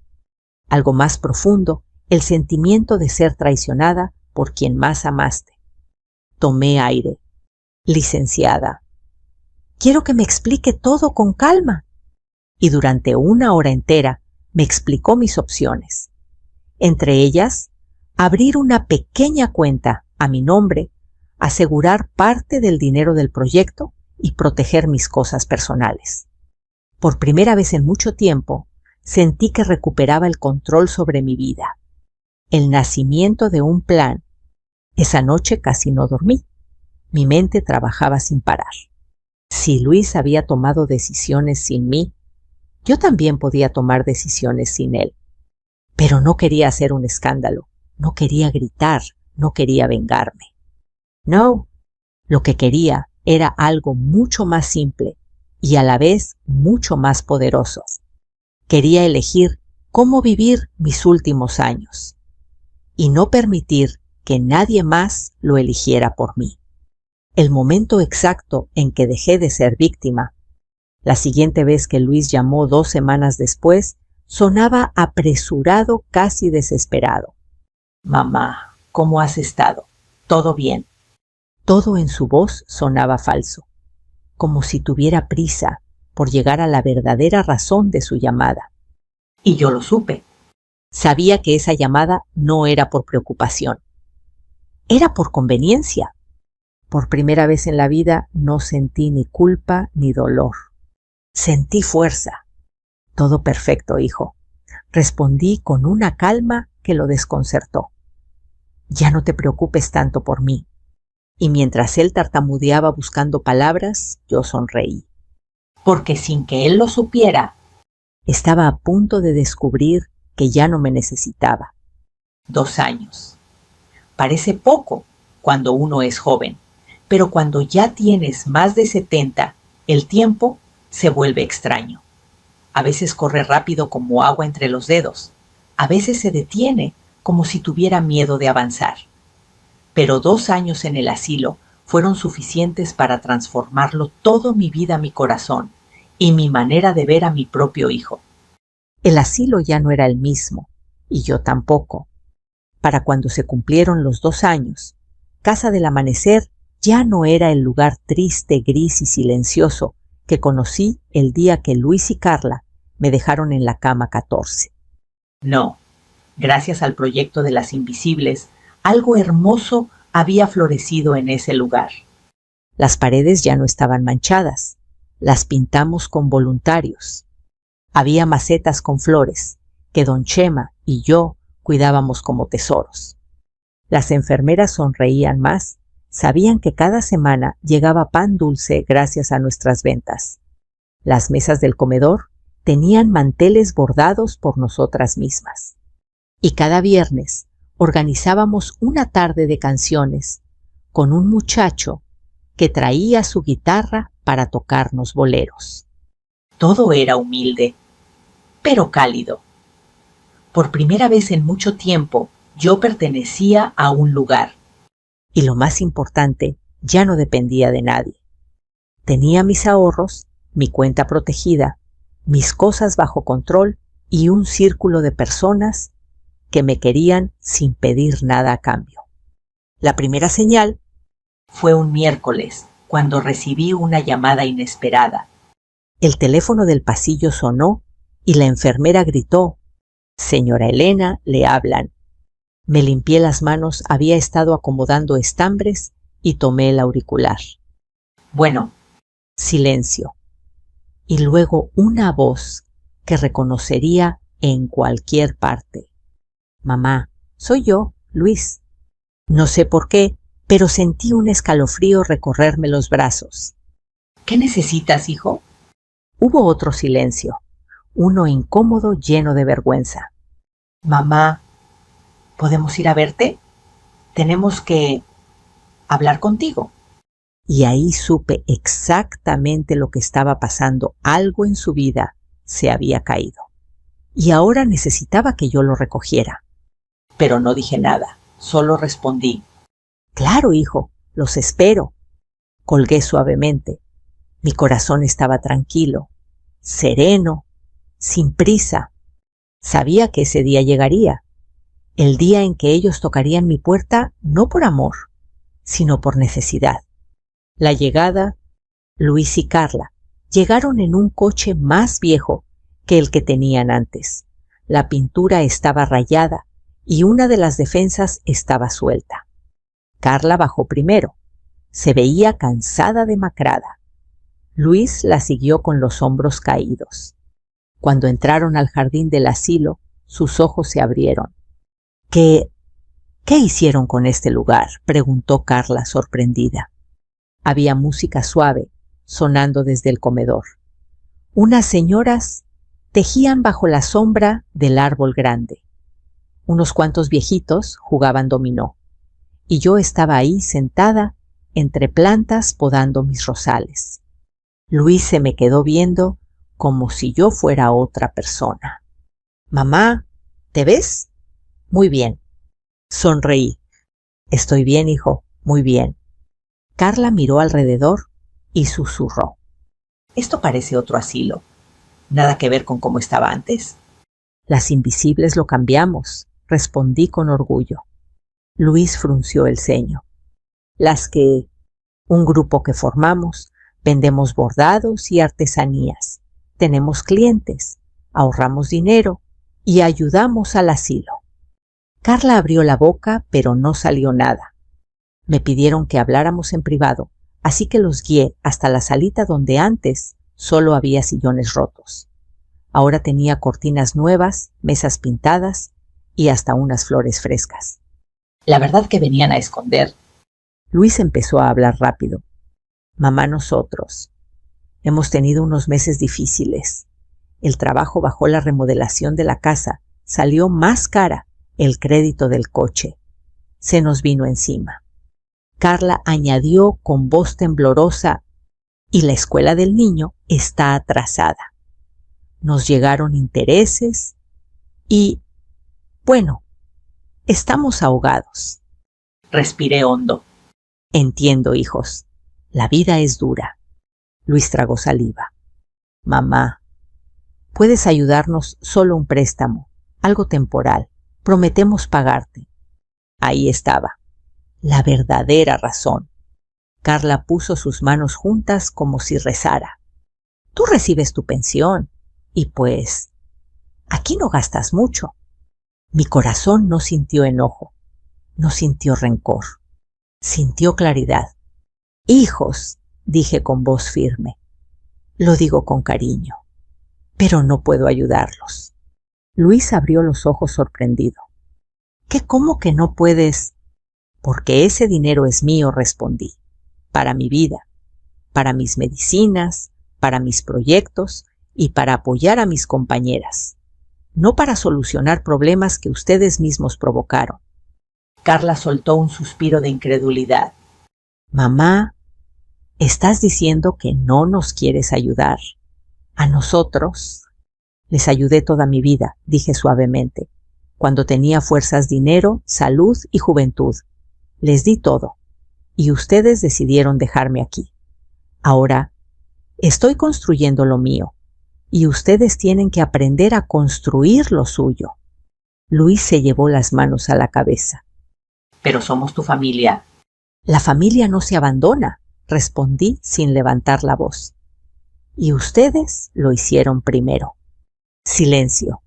Algo más profundo, el sentimiento de ser traicionada por quien más amaste. Tomé aire. Licenciada, quiero que me explique todo con calma. Y durante 1 hora entera me explicó mis opciones. Entre ellas, abrir una pequeña cuenta a mi nombre, asegurar parte del dinero del proyecto y proteger mis cosas personales. Por primera vez en mucho tiempo, sentí que recuperaba el control sobre mi vida. El nacimiento de un plan. Esa noche casi no dormí. Mi mente trabajaba sin parar. Si Luis había tomado decisiones sin mí, yo también podía tomar decisiones sin él. Pero no quería hacer un escándalo, no quería gritar, no quería vengarme. No, lo que quería era algo mucho más simple y a la vez mucho más poderoso. Quería elegir cómo vivir mis últimos años. y no permitir que nadie más lo eligiera por mí. El momento exacto en que dejé de ser víctima, la siguiente vez que Luis llamó 2 semanas después, sonaba apresurado, casi desesperado. Mamá, ¿cómo has estado? ¿Todo bien? Todo en su voz sonaba falso, como si tuviera prisa por llegar a la verdadera razón de su llamada. Y yo lo supe. Sabía que esa llamada no era por preocupación. Era por conveniencia. Por primera vez en la vida no sentí ni culpa ni dolor. Sentí fuerza. Todo perfecto, hijo. Respondí con una calma que lo desconcertó. Ya no te preocupes tanto por mí. Y mientras él tartamudeaba buscando palabras, yo sonreí. Porque sin que él lo supiera, estaba a punto de descubrir que ya no me necesitaba. 2 años. Parece poco cuando uno es joven, pero cuando ya tienes más de 70, el tiempo se vuelve extraño. A veces corre rápido como agua entre los dedos. A veces se detiene como si tuviera miedo de avanzar. Pero 2 años en el asilo fueron suficientes para transformarlo todo mi vida, mi corazón y mi manera de ver a mi propio hijo. El asilo ya no era el mismo, y yo tampoco. Para cuando se cumplieron los 2 años, Casa del Amanecer ya no era el lugar triste, gris y silencioso que conocí el día que Luis y Carla me dejaron en la cama 14. No, gracias al proyecto de las Invisibles, algo hermoso había florecido en ese lugar. Las paredes ya no estaban manchadas, las pintamos con voluntarios. Había macetas con flores que don Chema y yo cuidábamos como tesoros. Las enfermeras sonreían más, sabían que cada semana llegaba pan dulce gracias a nuestras ventas. Las mesas del comedor tenían manteles bordados por nosotras mismas. Y cada viernes organizábamos una tarde de canciones con un muchacho que traía su guitarra para tocarnos boleros. Todo era humilde, pero cálido. Por primera vez en mucho tiempo, yo pertenecía a un lugar. Y lo más importante, ya no dependía de nadie. Tenía mis ahorros, mi cuenta protegida, mis cosas bajo control y un círculo de personas que me querían sin pedir nada a cambio. La primera señal fue un miércoles, cuando recibí una llamada inesperada. El teléfono del pasillo sonó y la enfermera gritó: «Señora Elena, le hablan». Me limpié las manos, había estado acomodando estambres y tomé el auricular. Bueno. Silencio. Y luego una voz que reconocería en cualquier parte. «Mamá, soy yo, Luis». No sé por qué, pero sentí un escalofrío recorrerme los brazos. ¿Qué necesitas, hijo? Hubo otro silencio, uno incómodo, lleno de vergüenza. Mamá, ¿podemos ir a verte? Tenemos que hablar contigo. Y ahí supe exactamente lo que estaba pasando. Algo en su vida se había caído. Y ahora necesitaba que yo lo recogiera. Pero no dije nada, solo respondí: «Claro, hijo, los espero». Colgué suavemente. Mi corazón estaba tranquilo, sereno, sin prisa. Sabía que ese día llegaría, el día en que ellos tocarían mi puerta no por amor, sino por necesidad. La llegada, Luis y Carla llegaron en un coche más viejo que el que tenían antes. La pintura estaba rayada y una de las defensas estaba suelta. Carla bajó primero. Se veía cansada, demacrada. Luis la siguió con los hombros caídos. Cuando entraron al jardín del asilo, sus ojos se abrieron. ¿Qué hicieron con este lugar?», preguntó Carla sorprendida. Había música suave sonando desde el comedor. Unas señoras tejían bajo la sombra del árbol grande. Unos cuantos viejitos jugaban dominó. Y yo estaba ahí sentada entre plantas podando mis rosales. Luis se me quedó viendo como si yo fuera otra persona. «Mamá, ¿te ves? Muy bien. Sonreí. Estoy bien, hijo, muy bien. Carla miró alrededor y susurró. Esto parece otro asilo. Nada que ver con cómo estaba antes. Las invisibles lo cambiamos, respondí con orgullo. Luis frunció el ceño. Un grupo que formamos, vendemos bordados y artesanías, tenemos clientes, ahorramos dinero y ayudamos al asilo. Carla abrió la boca, pero no salió nada. Me pidieron que habláramos en privado, así que los guié hasta la salita donde antes solo había sillones rotos. Ahora tenía cortinas nuevas, mesas pintadas y hasta unas flores frescas. La verdad que venían a esconder. Luis empezó a hablar rápido. Mamá, nosotros hemos tenido unos meses difíciles. El trabajo bajó, la remodelación de la casa salió más cara, el crédito del coche se nos vino encima. Carla añadió con voz temblorosa, y la escuela del niño está atrasada. Nos llegaron intereses y, bueno, estamos ahogados. Respiré hondo. Entiendo, hijos. La vida es dura. Luis tragó saliva. Mamá, puedes ayudarnos, solo un préstamo, algo temporal. Prometemos pagarte. Ahí estaba, la verdadera razón. Carla puso sus manos juntas como si rezara. Tú recibes tu pensión y pues, aquí no gastas mucho. Mi corazón no sintió enojo, no sintió rencor, sintió claridad. Hijos, dije con voz firme, lo digo con cariño, pero no puedo ayudarlos. Luis abrió los ojos sorprendido. ¿Qué, cómo que no puedes? Porque ese dinero es mío, respondí, para mi vida, para mis medicinas, para mis proyectos y para apoyar a mis compañeras, no para solucionar problemas que ustedes mismos provocaron. Carla soltó un suspiro de incredulidad. Mamá, estás diciendo que no nos quieres ayudar. A nosotros les ayudé toda mi vida, dije suavemente. Cuando tenía fuerzas, dinero, salud y juventud. Les di todo. Y ustedes decidieron dejarme aquí. Ahora estoy construyendo lo mío. Y ustedes tienen que aprender a construir lo suyo. Luis se llevó las manos a la cabeza. Pero somos tu familia. La familia no se abandona, respondí sin levantar la voz. Y ustedes lo hicieron primero. Silencio,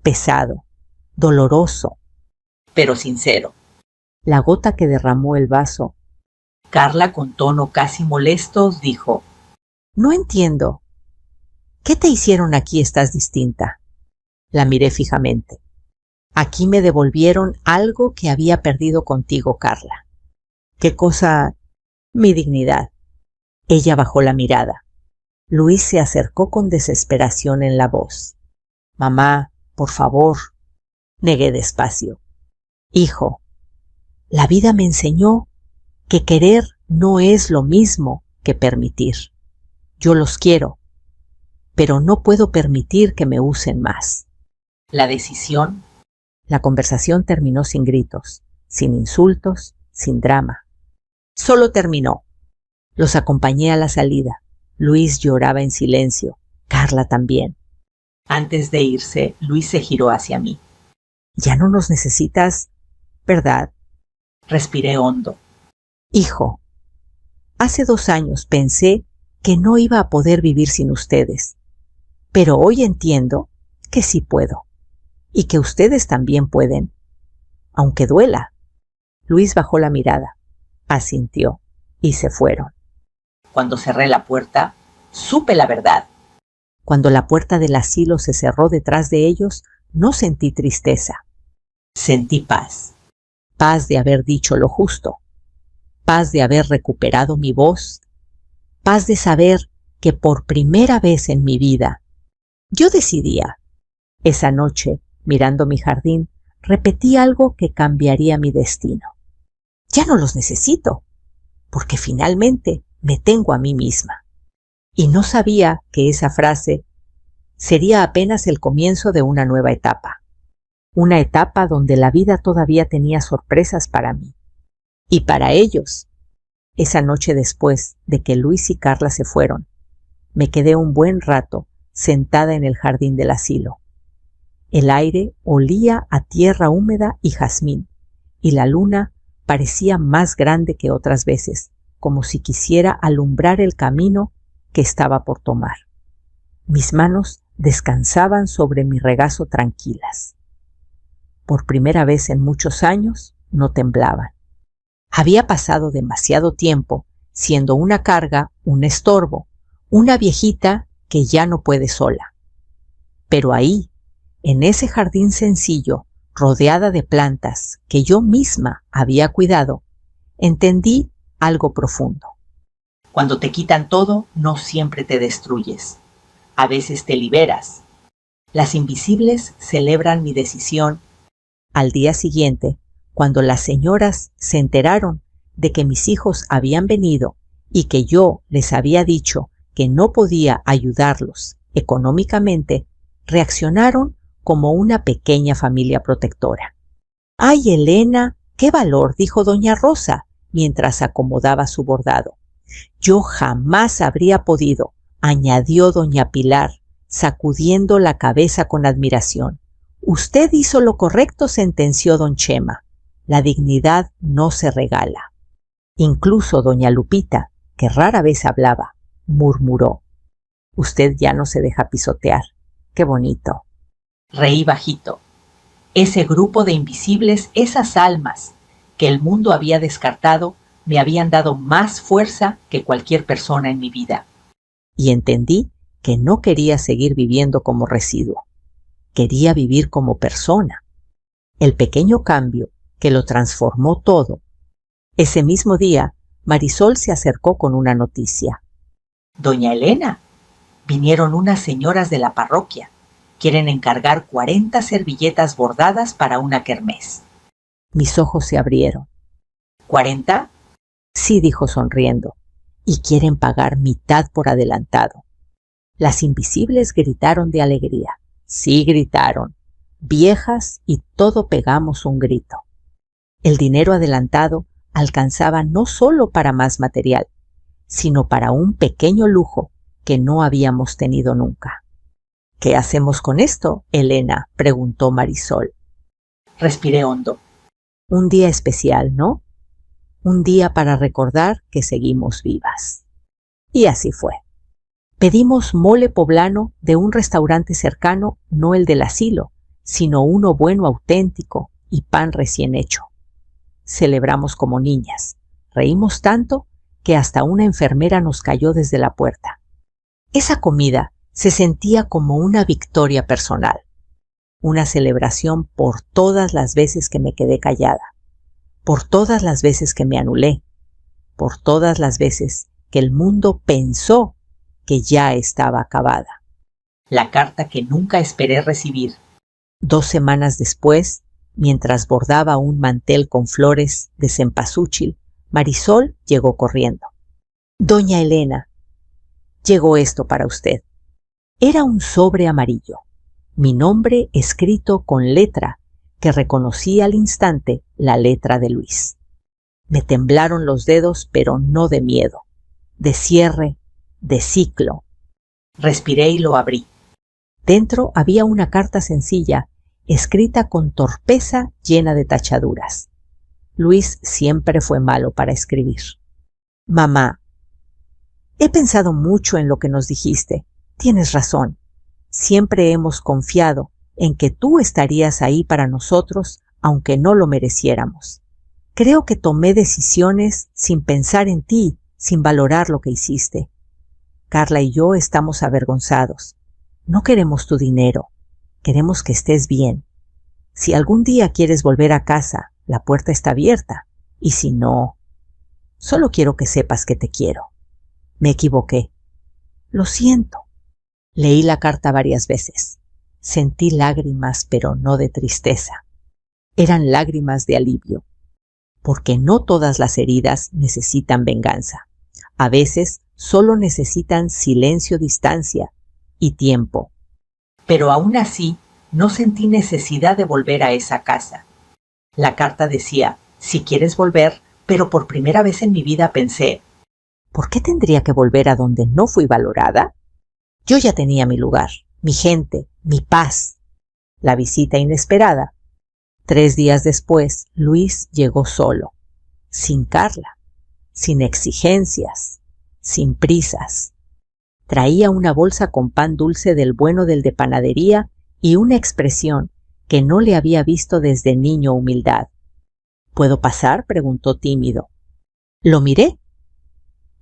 pesado, doloroso, pero sincero. La gota que derramó el vaso. Carla, con tono casi molesto, dijo: No entiendo. ¿Qué te hicieron aquí? Estás distinta. La miré fijamente. Aquí me devolvieron algo que había perdido contigo, Carla. ¿Qué cosa? Mi dignidad. Ella bajó la mirada. Luis se acercó con desesperación en la voz. Mamá, por favor. Negué despacio. Hijo, la vida me enseñó que querer no es lo mismo que permitir. Yo los quiero, pero no puedo permitir que me usen más. La decisión. La conversación terminó sin gritos, sin insultos, sin drama. Solo terminó. Los acompañé a la salida. Luis lloraba en silencio, Carla también. Antes de irse, Luis se giró hacia mí. Ya no nos necesitas, ¿verdad? Respiré hondo. Hijo, hace 2 años pensé que no iba a poder vivir sin ustedes, pero hoy entiendo que sí puedo, y que ustedes también pueden, aunque duela. Luis bajó la mirada, asintió, y se fueron. Cuando cerré la puerta, supe la verdad. Cuando la puerta del asilo se cerró detrás de ellos, no sentí tristeza. Sentí paz. Paz de haber dicho lo justo. Paz de haber recuperado mi voz. Paz de saber que por primera vez en mi vida yo decidía. Esa noche, mirando mi jardín, repetí algo que cambiaría mi destino. Ya no los necesito, porque finalmente me tengo a mí misma. Y no sabía que esa frase sería apenas el comienzo de una nueva etapa. una etapa donde la vida todavía tenía sorpresas para mí. Y para ellos. Esa noche después de que Luis y Carla se fueron, me quedé un buen rato sentada en el jardín del asilo. El aire olía a tierra húmeda y jazmín, y la luna parecía más grande que otras veces, como si quisiera alumbrar el camino que estaba por tomar. Mis manos descansaban sobre mi regazo tranquilas. Por primera vez en muchos años no temblaban. Había pasado demasiado tiempo siendo una carga, un estorbo, una viejita que ya no puede sola. Pero ahí, en ese jardín sencillo, rodeada de plantas que yo misma había cuidado, entendí algo profundo. Cuando te quitan todo, no siempre te destruyes. A veces te liberas. Las invisibles celebran mi decisión. Al día siguiente, cuando las señoras se enteraron de que mis hijos habían venido y que yo les había dicho que no podía ayudarlos económicamente, reaccionaron como una pequeña familia protectora. ¡Ay, Elena! ¡Qué valor!, dijo doña Rosa mientras acomodaba su bordado. Yo jamás habría podido, añadió doña Pilar, sacudiendo la cabeza con admiración. Usted hizo lo correcto, sentenció don Chema. La dignidad no se regala. Incluso doña Lupita, que rara vez hablaba, murmuró. Usted ya no se deja pisotear. ¡Qué bonito! Reí bajito. Ese grupo de invisibles, esas almas que el mundo había descartado, me habían dado más fuerza que cualquier persona en mi vida. Y entendí que no quería seguir viviendo como residuo. Quería vivir como persona. El pequeño cambio que lo transformó todo. Ese mismo día, Marisol se acercó con una noticia. Doña Elena, vinieron unas señoras de la parroquia. Quieren encargar 40 servilletas bordadas para una kermés. Mis ojos se abrieron. ¿40? Sí, dijo sonriendo. Y quieren pagar mitad por adelantado. Las invisibles gritaron de alegría. Sí, gritaron. Viejas y todo pegamos un grito. El dinero adelantado alcanzaba no solo para más material, sino para un pequeño lujo que no habíamos tenido nunca. ¿Qué hacemos con esto, Elena?, preguntó Marisol. Respiré hondo. Un día especial, ¿no? Un día para recordar que seguimos vivas. Y así fue. Pedimos mole poblano de un restaurante cercano, no el del asilo, sino uno bueno, auténtico, y pan recién hecho. Celebramos como niñas. Reímos tanto que hasta una enfermera nos cayó desde la puerta. Esa comida se sentía como una victoria personal, una celebración por todas las veces que me quedé callada, por todas las veces que me anulé, por todas las veces que el mundo pensó que ya estaba acabada. La carta que nunca esperé recibir. 2 semanas después, mientras bordaba un mantel con flores de cempasúchil, Marisol llegó corriendo. Doña Elena, llegó esto para usted. Era un sobre amarillo, mi nombre escrito con letra que reconocí al instante la letra de Luis. Me temblaron los dedos, pero no de miedo, de cierre, de ciclo. Respiré y lo abrí. Dentro había una carta sencilla, escrita con torpeza llena de tachaduras. Luis siempre fue malo para escribir. Mamá, he pensado mucho en lo que nos dijiste. Tienes razón. Siempre hemos confiado en que tú estarías ahí para nosotros, aunque no lo mereciéramos. Creo que tomé decisiones sin pensar en ti, sin valorar lo que hiciste. Carla y yo estamos avergonzados. No queremos tu dinero. Queremos que estés bien. Si algún día quieres volver a casa, la puerta está abierta. Y si no, solo quiero que sepas que te quiero. Me equivoqué. Lo siento. Leí la carta varias veces. Sentí lágrimas, pero no de tristeza. Eran lágrimas de alivio. Porque no todas las heridas necesitan venganza. A veces solo necesitan silencio, distancia y tiempo. Pero aún así, No sentí necesidad de volver a esa casa. La carta decía, si quieres volver, pero por primera vez en mi vida pensé, ¿por qué tendría que volver a donde no fui valorada? Yo ya tenía mi lugar, mi gente, mi paz. La visita inesperada. 3 días después, Luis llegó solo, sin Carla, sin exigencias, sin prisas. Traía una bolsa con pan dulce del bueno del de panadería y una expresión que no le había visto desde niño: humildad. ¿Puedo pasar?, preguntó tímido. Lo miré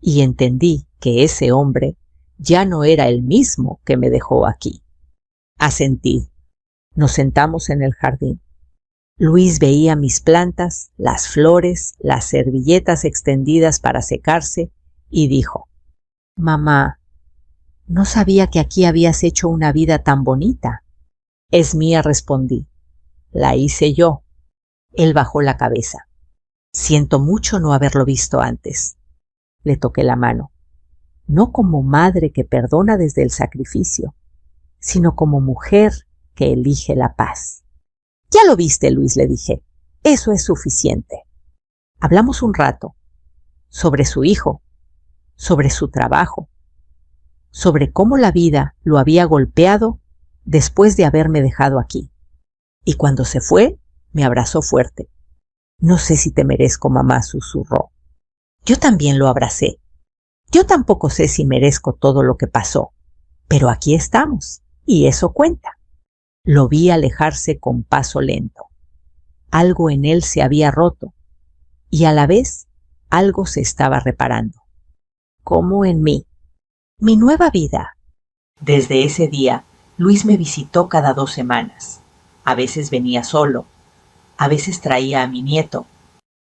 y entendí que ese hombre ya no era el mismo que me dejó aquí. Asentí. Nos sentamos en el jardín. Luis veía mis plantas, las flores, las servilletas extendidas para secarse, y dijo: «Mamá, no sabía que aquí habías hecho una vida tan bonita». «Es mía», respondí. «La hice yo». Él bajó la cabeza. «Siento mucho no haberlo visto antes». Le toqué la mano, no como madre que perdona desde el sacrificio, sino como mujer que elige la paz. «Ya lo viste, Luis», le dije. «Eso es suficiente». Hablamos un rato sobre su hijo, sobre su trabajo, sobre cómo la vida lo había golpeado después de haberme dejado aquí. Y cuando se fue, me abrazó fuerte. «No sé si te merezco, mamá», susurró. Yo también lo abracé. Yo tampoco sé si merezco todo lo que pasó, pero aquí estamos, y eso cuenta. Lo vi alejarse con paso lento. Algo en él se había roto, y a la vez algo se estaba reparando. Como en mí. Mi nueva vida. Desde ese día, Luis me visitó cada 2 semanas. A veces venía solo, a veces traía a mi nieto.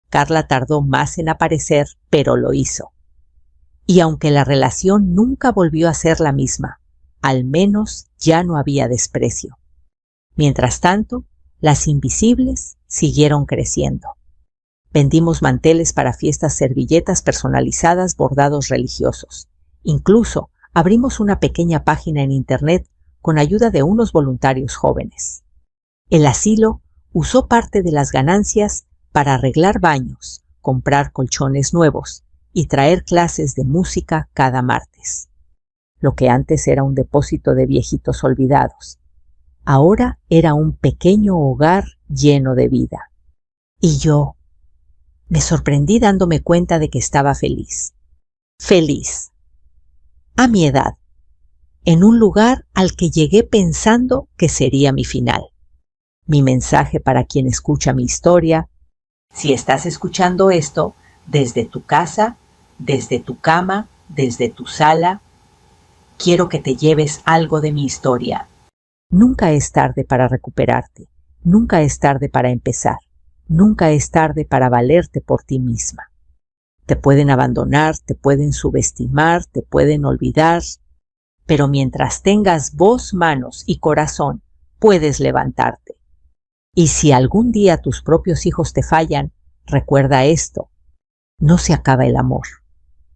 Carla tardó más en aparecer, pero lo hizo. Y aunque la relación nunca volvió a ser la misma, al menos ya no había desprecio. Mientras tanto, las invisibles siguieron creciendo. Vendimos manteles para fiestas, servilletas personalizadas, bordados religiosos. Incluso abrimos una pequeña página en Internet con ayuda de unos voluntarios jóvenes. El asilo usó parte de las ganancias para arreglar baños, comprar colchones nuevos y traer clases de música cada martes. Lo que antes era un depósito de viejitos olvidados, ahora era un pequeño hogar lleno de vida. Y yo me sorprendí dándome cuenta de que estaba feliz. Feliz. A mi edad, en un lugar al que llegué pensando que sería mi final. Mi mensaje para quien escucha mi historia: si estás escuchando esto desde tu casa, desde tu cama, desde tu sala, quiero que te lleves algo de mi historia. Nunca es tarde para recuperarte, nunca es tarde para empezar, nunca es tarde para valerte por ti misma. Te pueden abandonar, te pueden subestimar, te pueden olvidar, pero mientras tengas voz, manos y corazón, puedes levantarte. Y si algún día tus propios hijos te fallan, recuerda esto: no se acaba el amor,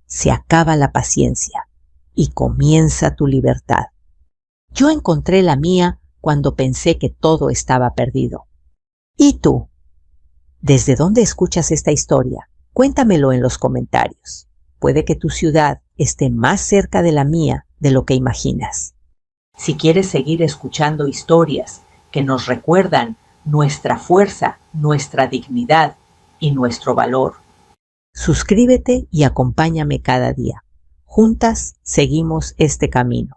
se acaba la paciencia y comienza tu libertad. Yo encontré la mía cuando pensé que todo estaba perdido. ¿Y tú? ¿Desde dónde escuchas esta historia? Cuéntamelo en los comentarios. Puede que tu ciudad esté más cerca de la mía de lo que imaginas. Si quieres seguir escuchando historias que nos recuerdan nuestra fuerza, nuestra dignidad y nuestro valor, suscríbete y acompáñame cada día. Juntas seguimos este camino.